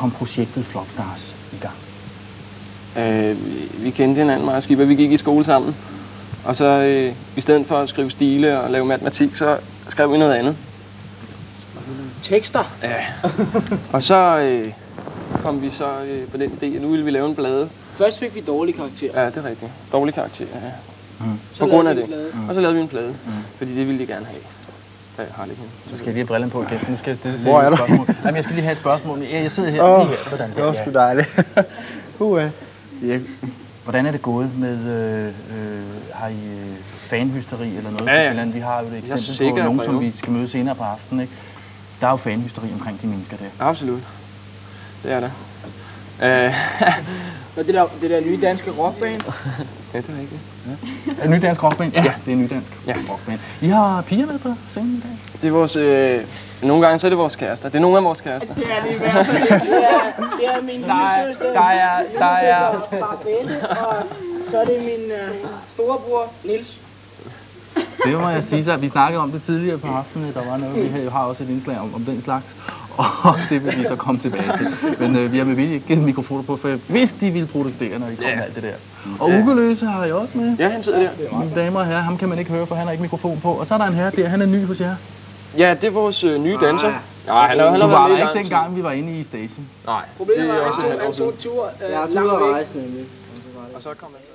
kom projektet Flopstars i gang? Vi kendte hinanden meget skidt, vi gik i skole sammen. Og så i stedet for at skrive stile og lave matematik, så skrev vi noget andet. Tekster? Ja. Og så kom vi så på den idé, at nu ville vi lave en plade. Først fik vi dårlige karakterer. Ja, det er rigtigt. Dårlige karakterer, ja. På grund af det. Og så lavede vi en plade, fordi det ville de gerne have. Så skal jeg lige have brillerne på igen, nu skal jeg stille sig et spørgsmål. Jamen, jeg skal lige have et spørgsmål. Jeg sidder her, lige her, sådan der. Det var sgu dejligt. Hvordan er det gået med, har I fanhysteri eller noget på Sjælland? Vi har jo et eksempel på nogen, som vi skal møde senere på aftenen, ikke? Der er jo fanhysteri omkring de mennesker der. Absolut. Det er der. Og det der nye danske rockband? Ja, det er rigtigt. Ja. Er ny dansk rockband? Ja, det er ny dansk rockband. I har piger med på scenen i dag? Det er vores... nogle gange så er det vores kærester. Det er nogle af vores kærester. Det er det i hvert fald. Det er min lillesøster. Der er Barbette, og så er det min storebror Niels. Det må jeg sige så. Vi snakkede om det tidligere på aftenen. Der var noget, vi har også et indslag om den slags. Og det vil vi så komme tilbage til. Men vi har med vilje givet mikrofoner på, for hvis de ville protestere, når de kom alt det der. Og Ugeløse har I også med. Ja, han sidder der. Mine damer og herrer, ham kan man ikke høre, for han har ikke mikrofon på. Og så er der en herre der, han er ny hos jer. Ja, det er vores nye danser. Nej, han har været med ikke dengang, vi var inde i Station. Nej. Problemet var, at han tog tur Jeg har tur at rejse nemlig. Og så kom han.